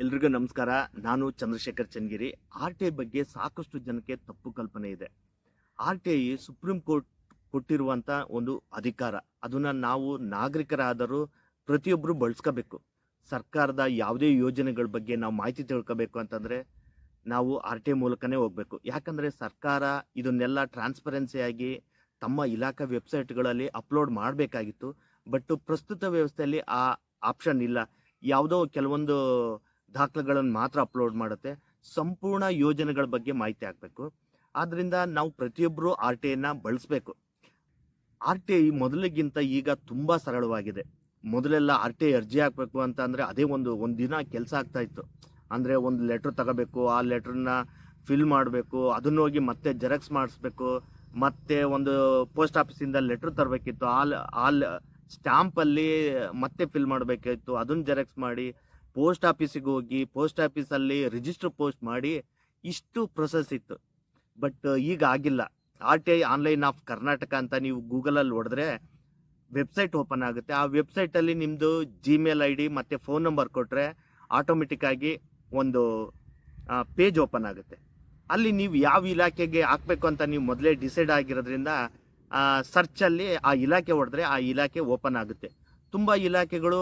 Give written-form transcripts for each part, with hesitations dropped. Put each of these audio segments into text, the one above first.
ಎಲ್ರಿಗೂ ನಮಸ್ಕಾರ. ನಾನು Chandrashekhar Channagiri. R T I ಬಗ್ಗೆ ಸಾಕಷ್ಟು ಜನಕ್ಕೆ ತಪ್ಪು ಕಲ್ಪನೆ ಇದೆ. R T I supreme court ಕೊಟ್ಟಿರುವಂಥ ಒಂದು ಅಧಿಕಾರ. ಅದನ್ನು ನಾವು ನಾಗರಿಕರಾದರೂ ಪ್ರತಿಯೊಬ್ಬರು ಬಳಸ್ಕೋಬೇಕು. ಸರ್ಕಾರದ ಯಾವುದೇ ಯೋಜನೆಗಳ ಬಗ್ಗೆ ನಾವು ಮಾಹಿತಿ ತಿಳ್ಕೋಬೇಕು ಅಂತಂದರೆ ನಾವು ಆರ್ ಟಿ ಐ ಮೂಲಕನೇ ಹೋಗಬೇಕು. ಯಾಕಂದರೆ ಸರ್ಕಾರ ಇದನ್ನೆಲ್ಲ ಟ್ರಾನ್ಸ್ಪರೆನ್ಸಿಯಾಗಿ ತಮ್ಮ ಇಲಾಖಾ ವೆಬ್ಸೈಟ್ಗಳಲ್ಲಿ ಅಪ್ಲೋಡ್ ಮಾಡಬೇಕಾಗಿತ್ತು. ಬಟ್ ಪ್ರಸ್ತುತ ವ್ಯವಸ್ಥೆಯಲ್ಲಿ ಆ ಆಪ್ಷನ್ ಇಲ್ಲ. ಯಾವುದೋ ಕೆಲವೊಂದು ದಾಖಲೆಗಳನ್ನು ಮಾತ್ರ ಅಪ್ಲೋಡ್ ಮಾಡುತ್ತೆ. ಸಂಪೂರ್ಣ ಯೋಜನೆಗಳ ಬಗ್ಗೆ ಮಾಹಿತಿ ಆಗಬೇಕು. ಆದ್ದರಿಂದ ನಾವು ಪ್ರತಿಯೊಬ್ಬರು ಆರ್ ಟಿ ಐನ ಬಳಸಬೇಕು. ಆರ್ ಟಿ ಐ ಮೊದಲಿಗಿಂತ ಈಗ ತುಂಬ ಸರಳವಾಗಿದೆ. ಮೊದಲೆಲ್ಲ ಆರ್ ಟಿ ಐ ಅರ್ಜಿ ಹಾಕಬೇಕು ಅಂತ ಅಂದರೆ ಅದೇ ಒಂದು ದಿನ ಕೆಲಸ ಆಗ್ತಾ ಇತ್ತು. ಅಂದರೆ ಒಂದು ಲೆಟ್ರ್ ತಗೋಬೇಕು, ಆ ಲೆಟ್ರನ್ನ ಫಿಲ್ ಮಾಡಬೇಕು, ಅದನ್ನ ಹೋಗಿ ಮತ್ತೆ ಜೆರಾಕ್ಸ್ ಮಾಡಿಸ್ಬೇಕು, ಮತ್ತೆ ಒಂದು ಪೋಸ್ಟ್ ಆಫೀಸಿಂದ ಲೆಟ್ರ್ ತರಬೇಕಿತ್ತು, ಆ ಸ್ಟ್ಯಾಂಪಲ್ಲಿ ಮತ್ತೆ ಫಿಲ್ ಮಾಡಬೇಕಿತ್ತು, ಅದನ್ನ ಜೆರಾಕ್ಸ್ ಮಾಡಿ ಪೋಸ್ಟ್ ಆಫೀಸಿಗೆ ಹೋಗಿ ಪೋಸ್ಟ್ ಆಫೀಸಲ್ಲಿ ರಿಜಿಸ್ಟರ್ ಪೋಸ್ಟ್ ಮಾಡಿ ಇಷ್ಟು ಪ್ರೊಸೆಸ್ ಇತ್ತು. ಬಟ್ ಈಗ ಆಗಿಲ್ಲ. R T I online of Karnataka ಅಂತ ನೀವು ಗೂಗಲಲ್ಲಿ ಹೊಡೆದ್ರೆ ವೆಬ್ಸೈಟ್ ಓಪನ್ ಆಗುತ್ತೆ. ಆ ವೆಬ್ಸೈಟಲ್ಲಿ ನಿಮ್ಮದು ಜಿಮೇಲ್ ಐ ಡಿ ಮತ್ತು ಫೋನ್ ನಂಬರ್ ಕೊಟ್ಟರೆ ಆಟೋಮೆಟಿಕ್ಕಾಗಿ ಒಂದು ಪೇಜ್ ಓಪನ್ ಆಗುತ್ತೆ. ಅಲ್ಲಿ ನೀವು ಯಾವ ಇಲಾಖೆಗೆ ಹಾಕಬೇಕು ಅಂತ ನೀವು ಮೊದಲೇ ಡಿಸೈಡ್ ಆಗಿರೋದ್ರಿಂದ ಸರ್ಚಲ್ಲಿ ಆ ಇಲಾಖೆ ಹೊಡೆದ್ರೆ ಆ ಇಲಾಖೆ ಓಪನ್ ಆಗುತ್ತೆ. ತುಂಬ ಇಲಾಖೆಗಳು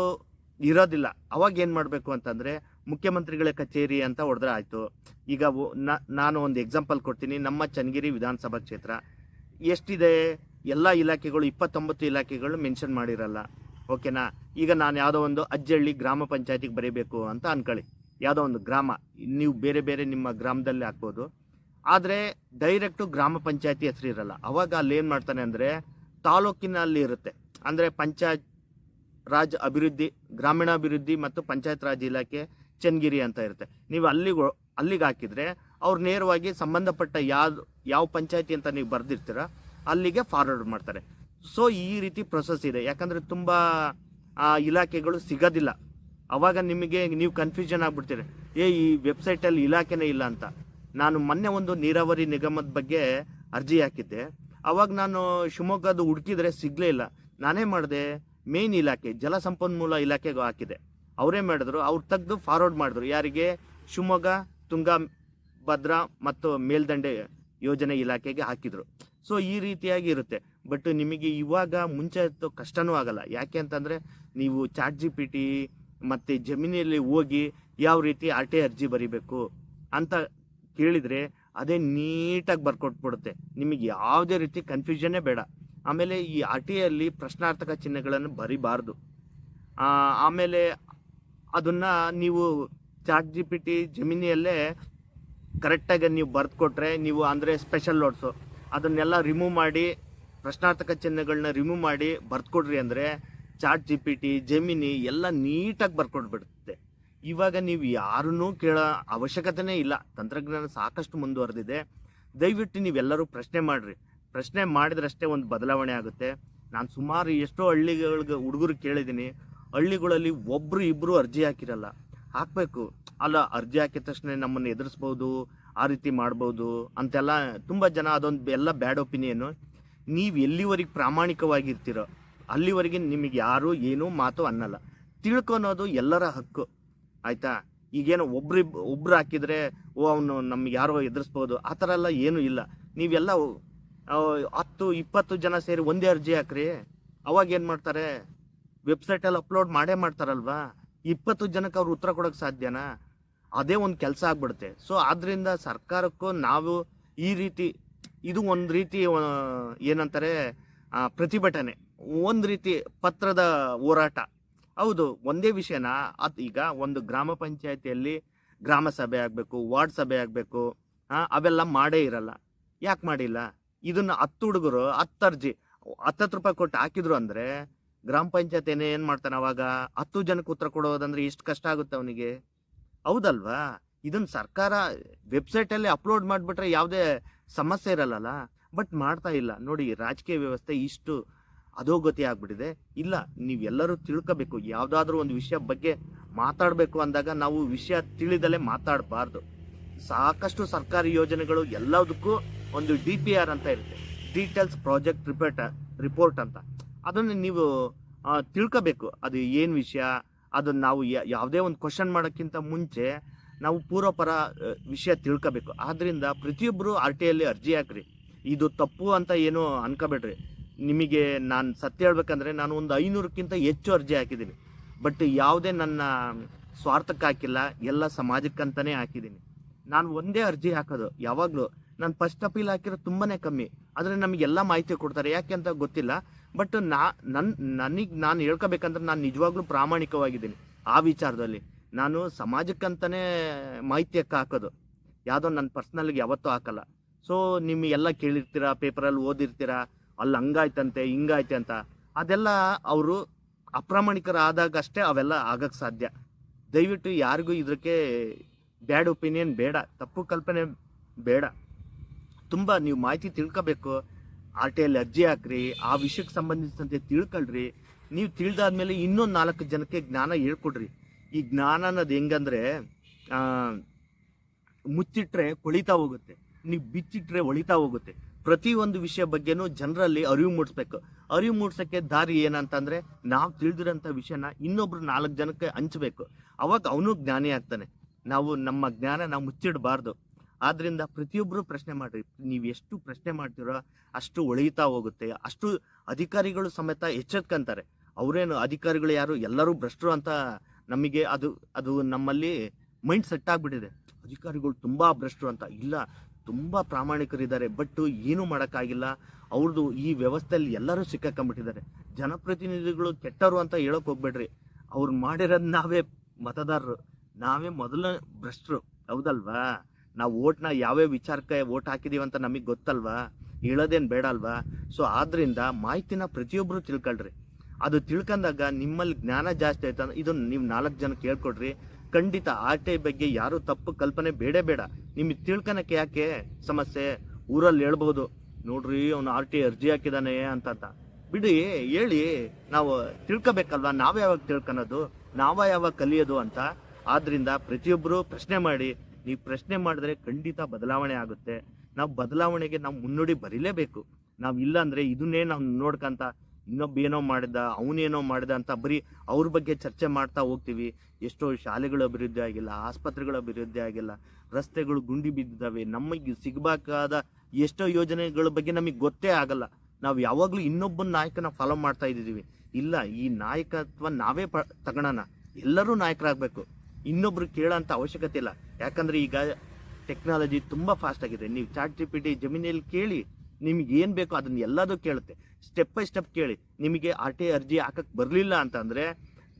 ಇರೋದಿಲ್ಲ. ಅವಾಗ ಏನು ಮಾಡಬೇಕು ಅಂತಂದರೆ ಮುಖ್ಯಮಂತ್ರಿಗಳ ಕಚೇರಿ ಅಂತ ಹೊಡೆದ್ರೆ ಆಯಿತು. ಈಗ ನಾನು ಒಂದು ಎಕ್ಸಾಂಪಲ್ ಕೊಡ್ತೀನಿ. ನಮ್ಮ ಚನ್ನಗಿರಿ ವಿಧಾನಸಭಾ ಕ್ಷೇತ್ರ ಎಷ್ಟಿದೆ, ಎಲ್ಲ ಇಲಾಖೆಗಳು 29 ಇಲಾಖೆಗಳು ಮೆನ್ಷನ್ ಮಾಡಿರಲ್ಲ. ಓಕೆನಾ? ಈಗ ನಾನು ಯಾವುದೋ ಒಂದು ಅಜ್ಜಳ್ಳಿ ಗ್ರಾಮ ಪಂಚಾಯತಿಗೆ ಬರೀಬೇಕು ಅಂತ ಅಂದ್ಕೊಳ್ಳಿ. ಯಾವುದೋ ಒಂದು ಗ್ರಾಮ, ನೀವು ಬೇರೆ ಬೇರೆ ನಿಮ್ಮ ಗ್ರಾಮದಲ್ಲಿ ಹಾಕ್ಬೋದು. ಆದರೆ ಡೈರೆಕ್ಟು ಗ್ರಾಮ ಪಂಚಾಯತಿ ಹೆಸರು ಇರಲ್ಲ. ಅವಾಗ ಅಲ್ಲಿ ಏನು ಮಾಡ್ತಾನೆ ಅಂದರೆ ತಾಲೂಕಿನಲ್ಲಿ ಇರುತ್ತೆ. ಅಂದರೆ ಪಂಚಾಯತ್ ರಾಜ್ ಅಭಿವೃದ್ಧಿ, ಗ್ರಾಮೀಣಾಭಿವೃದ್ಧಿ ಮತ್ತು ಪಂಚಾಯತ್ ರಾಜ್ ಇಲಾಖೆ ಚನ್ನಗಿರಿ ಅಂತ ಇರುತ್ತೆ. ನೀವು ಅಲ್ಲಿಗೆ ಹಾಕಿದರೆ ಅವ್ರು ನೇರವಾಗಿ ಸಂಬಂಧಪಟ್ಟ ಯಾವ ಪಂಚಾಯತಿ ಅಂತ ನೀವು ಬರೆದಿರ್ತೀರ ಅಲ್ಲಿಗೆ ಫಾರ್ವರ್ಡ್ ಮಾಡ್ತಾರೆ. ಸೊ ಈ ರೀತಿ ಪ್ರೊಸೆಸ್ ಇದೆ. ಯಾಕಂದರೆ ತುಂಬ ಇಲಾಖೆಗಳು ಸಿಗೋದಿಲ್ಲ. ಅವಾಗ ನೀವು ಕನ್ಫ್ಯೂಷನ್ ಆಗ್ಬಿಡ್ತೀರಿ, ಈ ವೆಬ್ಸೈಟಲ್ಲಿ ಇಲಾಖೆನೇ ಇಲ್ಲ ಅಂತ. ನಾನು ಮೊನ್ನೆ ಒಂದು ನೀರಾವರಿ ನಿಗಮದ ಬಗ್ಗೆ ಅರ್ಜಿ ಹಾಕಿದ್ದೆ. ಅವಾಗ ನಾನು ಶಿವಮೊಗ್ಗದ ಹುಡುಕಿದ್ರೆ ಸಿಗಲೇ ಇಲ್ಲ. ನಾನೇ ಮಾಡಿದೆ, ಮೇನ್ ಇಲಾಖೆ ಜಲಸಂಪನ್ಮೂಲ ಇಲಾಖೆಗೂ ಹಾಕಿದೆ. ಅವರೇ ಮಾಡಿದ್ರು, ಅವ್ರು ತೆಗೆದು ಫಾರ್ವರ್ಡ್ ಮಾಡಿದ್ರು. ಯಾರಿಗೆ? ಶಿವಮೊಗ್ಗ ತುಂಗಾ ಭದ್ರಾ ಮತ್ತು ಮೇಲ್ದಂಡೆ ಯೋಜನೆ ಇಲಾಖೆಗೆ ಹಾಕಿದ್ರು. ಸೊ ಈ ರೀತಿಯಾಗಿ ಇರುತ್ತೆ. ಬಟ್ ನಿಮಗೆ ಇವಾಗ ಮುಂಚೆ ಕಷ್ಟನೂ ಆಗಲ್ಲ. ಯಾಕೆ ಅಂತಂದರೆ ನೀವು ಚಾಟ್ GPT ಮತ್ತು ಜಮಿನಿಯಲ್ಲಿ ಹೋಗಿ ಯಾವ ರೀತಿ ಆರ್ ಟಿ ಐ ಅರ್ಜಿ ಬರೀಬೇಕು ಅಂತ ಕೇಳಿದರೆ ಅದೇ ನೀಟಾಗಿ ಬರ್ಕೊಟ್ಬಿಡುತ್ತೆ. ನಿಮಗೆ ಯಾವುದೇ ರೀತಿ ಕನ್ಫ್ಯೂಷನ್ನೇ ಬೇಡ. ಆಮೇಲೆ ಈ ಆರ್ ಟಿ ಐಯಲ್ಲಿ ಪ್ರಶ್ನಾರ್ಥಕ ಚಿಹ್ನೆಗಳನ್ನು ಬರಿಬಾರ್ದು. ಆಮೇಲೆ ಅದನ್ನು ನೀವು ಚಾಟ್ GPT ಜಮಿನಿಯಲ್ಲೇ ಕರೆಕ್ಟಾಗಿ ನೀವು ಬರೆದು ಕೊಟ್ಟರೆ, ನೀವು ಅಂದರೆ ಸ್ಪೆಷಲ್ ನೋಟ್ಸು ಅದನ್ನೆಲ್ಲ ರಿಮೂವ್ ಮಾಡಿ, ಪ್ರಶ್ನಾರ್ಥಕ ಚಿಹ್ನೆಗಳನ್ನ ರಿಮೂವ್ ಮಾಡಿ ಬರ್ದುಕೊಡ್ರಿ ಅಂದರೆ ಚಾಟ್ GPT ಜಮಿನಿ ಎಲ್ಲ ನೀಟಾಗಿ ಬರ್ಕೊಟ್ಬಿಡುತ್ತೆ. ಇವಾಗ ನೀವು ಯಾರನ್ನೂ ಕೇಳೋ ಅವಶ್ಯಕತೆನೇ ಇಲ್ಲ. ತಂತ್ರಜ್ಞಾನ ಸಾಕಷ್ಟು ಮುಂದುವರೆದಿದೆ. ದಯವಿಟ್ಟು ನೀವೆಲ್ಲರೂ ಪ್ರಶ್ನೆ ಮಾಡಿರಿ. ಪ್ರಶ್ನೆ ಮಾಡಿದ್ರಷ್ಟೇ ಒಂದು ಬದಲಾವಣೆ ಆಗುತ್ತೆ. ನಾನು ಸುಮಾರು ಎಷ್ಟೋ ಹಳ್ಳಿಗಳಿಗೆ ಹುಡುಗರು ಕೇಳಿದ್ದೀನಿ, ಹಳ್ಳಿಗಳಲ್ಲಿ ಒಬ್ಬರು ಇಬ್ಬರು ಅರ್ಜಿ ಹಾಕಿರಲ್ಲ. ಹಾಕಬೇಕು. ಅಲ್ಲ, ಅರ್ಜಿ ಹಾಕಿದ ತಕ್ಷಣ ನಮ್ಮನ್ನು ಎದುರಿಸ್ಬೋದು, ಆ ರೀತಿ ಮಾಡ್ಬೋದು ಅಂತೆಲ್ಲ ತುಂಬ ಜನ ಅದೊಂದು ಎಲ್ಲ ಬ್ಯಾಡ್ ಒಪಿನಿಯನ್ನು. ನೀವು ಎಲ್ಲಿವರೆಗೆ ಪ್ರಾಮಾಣಿಕವಾಗಿರ್ತೀರೋ ಅಲ್ಲಿವರೆಗೆ ನಿಮಗೆ ಯಾರೂ ಏನೂ ಮಾತು ಅನ್ನಲ್ಲ. ತಿಳ್ಕೊಳೋದು ಎಲ್ಲರ ಹಕ್ಕು, ಆಯಿತಾ? ಈಗೇನೋ ಒಬ್ರು ಹಾಕಿದರೆ ಅವನು ನಮ್ಗೆ ಯಾರೋ ಎದುರಿಸ್ಬೋದು, ಆ ಥರ ಎಲ್ಲ ಏನೂ ಇಲ್ಲ. ನೀವೆಲ್ಲ 10-20 ಜನ ಸೇರಿ ಒಂದೇ ಅರ್ಜಿ ಹಾಕ್ರಿ. ಅವಾಗ ಏನು ಮಾಡ್ತಾರೆ? ವೆಬ್ಸೈಟಲ್ಲಿ ಅಪ್ಲೋಡ್ ಮಾಡೇ ಮಾಡ್ತಾರಲ್ವಾ. 20 ಜನಕ್ಕೆ ಅವ್ರು ಉತ್ತರ ಕೊಡೋಕ್ಕೆ ಸಾಧ್ಯನಾ? ಅದೇ ಒಂದು ಕೆಲಸ ಆಗ್ಬಿಡುತ್ತೆ. ಸೊ ಆದ್ದರಿಂದ ಸರ್ಕಾರಕ್ಕೂ ನಾವು ಈ ರೀತಿ, ಇದು ಒಂದು ರೀತಿ ಏನಂತಾರೆ ಪ್ರತಿಭಟನೆ, ಒಂದು ರೀತಿ ಪತ್ರದ ಹೋರಾಟ. ಹೌದು, ಒಂದೇ ವಿಷಯನ ಈಗ ಒಂದು ಗ್ರಾಮ ಪಂಚಾಯತಿಯಲ್ಲಿ ಗ್ರಾಮ ಸಭೆ ಆಗಬೇಕು, ವಾರ್ಡ್ ಸಭೆ ಆಗಬೇಕು, ಅವೆಲ್ಲ ಮಾಡೇ ಇರಲ್ಲ. ಯಾಕೆ ಮಾಡಿಲ್ಲ? ಇದನ್ನು 10 ಹುಡುಗರು 10 ಅರ್ಜಿ 10 ರೂಪಾಯಿ ಕೊಟ್ಟು ಹಾಕಿದ್ರು ಅಂದರೆ ಗ್ರಾಮ ಪಂಚಾಯತ್ ಏನು ಮಾಡ್ತಾನೆ? ಅವಾಗ 10 ಜನಕ್ಕೆ ಉತ್ತರ ಕೊಡೋದಂದ್ರೆ ಎಷ್ಟು ಕಷ್ಟ ಆಗುತ್ತೆ ಅವನಿಗೆ, ಹೌದಲ್ವಾ? ಇದನ್ನು ಸರ್ಕಾರ ವೆಬ್ಸೈಟಲ್ಲಿ ಅಪ್ಲೋಡ್ ಮಾಡಿಬಿಟ್ರೆ ಯಾವುದೇ ಸಮಸ್ಯೆ ಇರಲ್ಲ. ಬಟ್ ಮಾಡ್ತಾ ಇಲ್ಲ. ನೋಡಿ, ರಾಜಕೀಯ ವ್ಯವಸ್ಥೆ ಇಷ್ಟು ಅಧೋಗತಿ ಆಗ್ಬಿಟ್ಟಿದೆ. ಇಲ್ಲ, ನೀವೆಲ್ಲರೂ ತಿಳ್ಕೋಬೇಕು. ಯಾವುದಾದ್ರೂ ಒಂದು ವಿಷಯ ಬಗ್ಗೆ ಮಾತಾಡಬೇಕು ಅಂದಾಗ ನಾವು ವಿಷಯ ತಿಳಿದಲೇ ಮಾತಾಡಬಾರ್ದು. ಸಾಕಷ್ಟು ಸರ್ಕಾರಿ ಯೋಜನೆಗಳು ಎಲ್ಲದಕ್ಕೂ ಒಂದು DPR ಅಂತ ಇರುತ್ತೆ, ಡೀಟೇಲ್ಸ್ ಪ್ರಾಜೆಕ್ಟ್ ರಿಪೋರ್ಟ್ ಅಂತ. ಅದನ್ನು ನೀವು ತಿಳ್ಕೋಬೇಕು. ಅದು ಏನು ವಿಷಯ, ಅದನ್ನು ನಾವು ಯಾವುದೇ ಒಂದು ಕ್ವಶನ್ ಮಾಡೋಕ್ಕಿಂತ ಮುಂಚೆ ನಾವು ಪೂರ್ವಪರ ವಿಷಯ ತಿಳ್ಕೋಬೇಕು. ಆದ್ದರಿಂದ ಪ್ರತಿಯೊಬ್ಬರು RTIಯಲ್ಲಿ ಅರ್ಜಿ ಹಾಕ್ರಿ. ಇದು ತಪ್ಪು ಅಂತ ಏನು ಅನ್ಕೋಬೇಡ್ರಿ. ನಿಮಗೆ ನಾನು ಸತ್ಯ ಹೇಳ್ಬೇಕಂದ್ರೆ ನಾನು ಒಂದು 500ಕ್ಕಿಂತ ಹೆಚ್ಚು ಅರ್ಜಿ ಹಾಕಿದ್ದೀನಿ. ಬಟ್ ಯಾವುದೇ ನನ್ನ ಸ್ವಾರ್ಥಕ್ಕೆ ಹಾಕಿಲ್ಲ, ಎಲ್ಲ ಸಮಾಜಕ್ಕಂತಲೇ ಹಾಕಿದ್ದೀನಿ. ನಾನು ಒಂದೇ ಅರ್ಜಿ ಹಾಕೋದು ಯಾವಾಗಲೂ. ನಾನು ಫಸ್ಟ್ ಅಪೀಲ್ ಹಾಕಿರೋ ತುಂಬಾ ಕಮ್ಮಿ, ಆದರೆ ನಮಗೆಲ್ಲ ಮಾಹಿತಿ ಕೊಡ್ತಾರೆ. ಯಾಕೆ ಅಂತ ಗೊತ್ತಿಲ್ಲ. ಬಟ್ ನಾನು ಹೇಳ್ಕೋಬೇಕಂದ್ರೆ ನಾನು ನಿಜವಾಗ್ಲೂ ಪ್ರಾಮಾಣಿಕವಾಗಿದ್ದೀನಿ ಆ ವಿಚಾರದಲ್ಲಿ. ನಾನು ಸಮಾಜಕ್ಕಂತಲೇ ಮಾಹಿತಿ ಹಾಕೋದು, ಯಾವುದೋ ನನ್ನ ಪರ್ಸ್ನಲ್ಗೆ ಯಾವತ್ತೂ ಹಾಕಲ್ಲ. ಸೊ ನಿಮಗೆಲ್ಲ ಕೇಳಿರ್ತೀರ, ಪೇಪರಲ್ಲಿ ಓದಿರ್ತೀರ, ಅಲ್ಲಿ ಹಂಗಾಯ್ತಂತೆ ಹಿಂಗಾಯ್ತೆ ಅಂತ. ಅದೆಲ್ಲ ಅವರು ಅಪ್ರಾಮಾಣಿಕರಾದಾಗ ಅಷ್ಟೇ ಅವೆಲ್ಲ ಆಗಕ್ಕೆ ಸಾಧ್ಯ. ದಯವಿಟ್ಟು ಯಾರಿಗೂ ಇದಕ್ಕೆ ಬ್ಯಾಡ್ ಒಪಿನಿಯನ್ ಬೇಡ, ತಪ್ಪು ಕಲ್ಪನೆ ಬೇಡ. ತುಂಬ ನೀವು ಮಾಹಿತಿ ತಿಳ್ಕೋಬೇಕು. RTIಯಲ್ಲಿ ಅರ್ಜಿ ಹಾಕ್ರಿ, ಆ ವಿಷಯಕ್ಕೆ ಸಂಬಂಧಿಸಿದಂತೆ ತಿಳ್ಕೊಳ್ರಿ. ನೀವು ತಿಳಿದಾದ್ಮೇಲೆ ಇನ್ನೊಂದು 4 ಜನಕ್ಕೆ ಜ್ಞಾನ ಹೇಳ್ಕೊಡ್ರಿ. ಈ ಜ್ಞಾನ ಅನ್ನೋದು ಹೆಂಗಂದ್ರೆ ಮುಚ್ಚಿಟ್ರೆ ಕೊಳಿತಾ ಹೋಗುತ್ತೆ, ನೀವು ಬಿಚ್ಚಿಟ್ರೆ ಒಳಿತಾ ಹೋಗುತ್ತೆ. ಪ್ರತಿಯೊಂದು ವಿಷಯ ಬಗ್ಗೆನೂ ಜನರಲ್ಲಿ ಅರಿವು ಮೂಡಿಸ್ಬೇಕು. ಅರಿವು ಮೂಡ್ಸೋಕ್ಕೆ ದಾರಿ ಏನಂತಂದರೆ ನಾವು ತಿಳಿದಿರೋಂಥ ವಿಷಯನ ಇನ್ನೊಬ್ರು 4 ಜನಕ್ಕೆ ಹಂಚಬೇಕು. ಅವಾಗ ಅವನು ಜ್ಞಾನಿ ಆಗ್ತಾನೆ. ನಾವು ನಮ್ಮ ಜ್ಞಾನ ನಾವು ಮುಚ್ಚಿಡಬಾರ್ದು. ಆದ್ದರಿಂದ ಪ್ರತಿಯೊಬ್ಬರು ಪ್ರಶ್ನೆ ಮಾಡಿರಿ. ನೀವು ಎಷ್ಟು ಪ್ರಶ್ನೆ ಮಾಡ್ತೀರೋ ಅಷ್ಟು ಒಳಿತಾ ಹೋಗುತ್ತೆ. ಅಷ್ಟು ಅಧಿಕಾರಿಗಳು ಸಮೇತ ಎಚ್ಚೆತ್ಕೊಂತಾರೆ. ಅವರೇನು ಅಧಿಕಾರಿಗಳು ಯಾರು, ಎಲ್ಲರೂ ಭ್ರಷ್ಟರು ಅಂತ ನಮಗೆ ಅದು ನಮ್ಮಲ್ಲಿ ಮೈಂಡ್ ಸೆಟ್ ಆಗಿಬಿಟ್ಟಿದೆ. ಅಧಿಕಾರಿಗಳು ತುಂಬ ಭ್ರಷ್ಟರು ಅಂತ. ಇಲ್ಲ, ತುಂಬ ಪ್ರಾಮಾಣಿಕರಿದ್ದಾರೆ. ಬಟ್ ಏನೂ ಮಾಡೋಕ್ಕಾಗಿಲ್ಲ. ಅವ್ರದ್ದು ಈ ವ್ಯವಸ್ಥೆಯಲ್ಲಿ ಎಲ್ಲರೂ ಸಿಕ್ಕಾಕೊಂಡ್ಬಿಟ್ಟಿದ್ದಾರೆ. ಜನಪ್ರತಿನಿಧಿಗಳು ಕೆಟ್ಟರು ಅಂತ ಹೇಳೋಕೆ ಹೋಗ್ಬೇಡ್ರಿ. ಅವ್ರು ಮಾಡಿರೋದು ನಾವೇ ಮತದಾರರು, ನಾವೇ ಮೊದಲ ಭ್ರಷ್ಟರು, ಹೌದಲ್ವಾ? ನಾವು ಓಟ್ನ ಯಾವ್ಯಾವ ವಿಚಾರಕ್ಕೆ ಓಟ್ ಹಾಕಿದೀವಿ ಅಂತ ನಮಗೆ ಗೊತ್ತಲ್ವಾ? ಹೇಳೋದೇನು ಬೇಡ ಅಲ್ವಾ? ಸೊ ಆದ್ದರಿಂದ ಮಾಹಿತಿನ ಪ್ರತಿಯೊಬ್ಬರು ತಿಳ್ಕೊಳ್ರಿ. ಅದು ತಿಳ್ಕೊಂಡಾಗ ನಿಮ್ಮಲ್ಲಿ ಜ್ಞಾನ ಜಾಸ್ತಿ ಆಯ್ತು. ಇದನ್ನು ನೀವು 4 ಜನಕ್ಕೆ ಹೇಳ್ಕೊಡ್ರಿ. ಖಂಡಿತ RTI ಬಗ್ಗೆ ಯಾರು ತಪ್ಪು ಕಲ್ಪನೆ ಬೇಡ. ನಿಮಗೆ ತಿಳ್ಕೊಳಕ್ಕೆ ಯಾಕೆ ಸಮಸ್ಯೆ? ಊರಲ್ಲಿ ಹೇಳ್ಬೋದು, ನೋಡ್ರಿ ಅವನು RTI ಅರ್ಜಿ ಹಾಕಿದಾನೆ ಅಂತ ಬಿಡಿ, ಹೇಳಿ. ನಾವು ತಿಳ್ಕೊಬೇಕಲ್ವಾ? ನಾವೇ ಯಾವಾಗ ತಿಳ್ಕೊಳೋದು, ಯಾವಾಗ ಕಲಿಯೋದು ಅಂತ. ಆದ್ರಿಂದ ಪ್ರತಿಯೊಬ್ಬರು ಪ್ರಶ್ನೆ ಮಾಡಿ. ನೀವು ಪ್ರಶ್ನೆ ಮಾಡಿದ್ರೆ ಖಂಡಿತ ಬದಲಾವಣೆ ಆಗುತ್ತೆ. ನಾವು ಬದಲಾವಣೆಗೆ ನಾವು ಮುನ್ನುಡಿ ಬರೀಲೇಬೇಕು. ನಾವು ಇಲ್ಲ ಅಂದರೆ ಇದನ್ನೇ ನಾವು ನೋಡ್ಕೊಂತ ಇನ್ನೊಬ್ಬ ಏನೋ ಮಾಡಿದ, ಅವನೇನೋ ಮಾಡಿದ ಅಂತ ಬರೀ ಅವ್ರ ಬಗ್ಗೆ ಚರ್ಚೆ ಮಾಡ್ತಾ ಹೋಗ್ತೀವಿ. ಎಷ್ಟೋ ಶಾಲೆಗಳು ಅಭಿವೃದ್ಧಿ ಆಗಿಲ್ಲ, ಆಸ್ಪತ್ರೆಗಳು ಅಭಿವೃದ್ಧಿ ಆಗಿಲ್ಲ, ರಸ್ತೆಗಳು ಗುಂಡಿ ಬಿದ್ದಿದ್ದಾವೆ. ನಮಗೆ ಸಿಗಬೇಕಾದ ಎಷ್ಟೋ ಯೋಜನೆಗಳ ಬಗ್ಗೆ ನಮಗೆ ಗೊತ್ತೇ ಆಗಲ್ಲ. ನಾವು ಯಾವಾಗಲೂ ಇನ್ನೊಬ್ಬನ ನಾಯಕನ ಫಾಲೋ ಮಾಡ್ತಾ ಇದ್ದೀವಿ. ಇಲ್ಲ, ಈ ನಾಯಕತ್ವ ನಾವೇ ತಗೊಳ್ಳೋಣ. ಎಲ್ಲರೂ ನಾಯಕರಾಗಬೇಕು. ಇನ್ನೊಬ್ರು ಕೇಳೋಂಥ ಅವಶ್ಯಕತೆ ಇಲ್ಲ. ಯಾಕಂದರೆ ಈಗ ಟೆಕ್ನಾಲಜಿ ತುಂಬ ಫಾಸ್ಟ್ ಆಗಿದೆ. ನೀವು ChatGPT, ಜೆಮಿನಿಯಲ್ಲಿ ಕೇಳಿ, ನಿಮ್ಗೆ ಏನು ಬೇಕೋ ಅದನ್ನ ಎಲ್ಲದೂ ಕೇಳುತ್ತೆ. ಸ್ಟೆಪ್ ಬೈ ಸ್ಟೆಪ್ ಕೇಳಿ. ನಿಮಗೆ RTI ಅರ್ಜಿ ಹಾಕಕ್ಕೆ ಬರಲಿಲ್ಲ ಅಂತಂದರೆ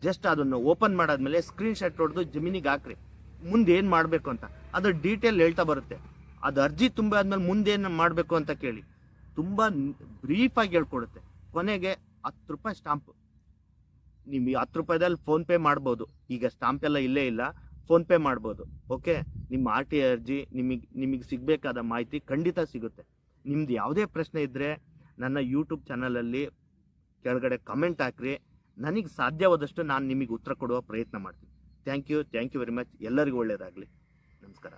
ಜಸ್ಟ್ ಅದನ್ನು ಓಪನ್ ಮಾಡಾದ್ಮೇಲೆ ಸ್ಕ್ರೀನ್ಶಾಟ್ ಹೊಡೆದು ಜಮೀನಿಗೆ ಹಾಕ್ರಿ. ಮುಂದೆ ಏನು ಮಾಡಬೇಕು ಅಂತ ಅದು ಡೀಟೇಲ್ ಹೇಳ್ತಾ ಬರುತ್ತೆ. ಅದು ಅರ್ಜಿ ತುಂಬ ಆದ್ಮೇಲೆ ಮುಂದೇನು ಮಾಡಬೇಕು ಅಂತ ಕೇಳಿ. ತುಂಬ ಬ್ರೀಫಾಗಿ ಹೇಳ್ಕೊಡುತ್ತೆ. ಕೊನೆಗೆ 10 ರೂಪಾಯಿ ಸ್ಟಾಂಪು. ನಿಮಗೆ 10 ರೂಪಾಯಿದಲ್ಲಿ ಫೋನ್ಪೇ ಮಾಡ್ಬೋದು. ಈಗ ಸ್ಟಾಂಪ್ ಎಲ್ಲ ಇಲ್ಲೇ ಇಲ್ಲ, ಫೋನ್ಪೇ ಮಾಡ್ಬೋದು. ಓಕೆ, ನಿಮ್ಮ RTI ಅರ್ಜಿ ನಿಮಗೆ ಸಿಗಬೇಕಾದ ಮಾಹಿತಿ ಖಂಡಿತ ಸಿಗುತ್ತೆ. ನಿಮ್ದು ಯಾವುದೇ ಪ್ರಶ್ನೆ ಇದ್ದರೆ ನನ್ನ ಯೂಟ್ಯೂಬ್ ಚಾನಲಲ್ಲಿ ಕೆಳಗಡೆ ಕಮೆಂಟ್ ಹಾಕ್ರಿ. ನನಗೆ ಸಾಧ್ಯವಾದಷ್ಟು ನಾನು ನಿಮಗೆ ಉತ್ತರ ಕೊಡುವ ಪ್ರಯತ್ನ ಮಾಡ್ತೀನಿ. Thank you very much. ಎಲ್ಲರಿಗೂ ಒಳ್ಳೆಯದಾಗಲಿ. ನಮಸ್ಕಾರ.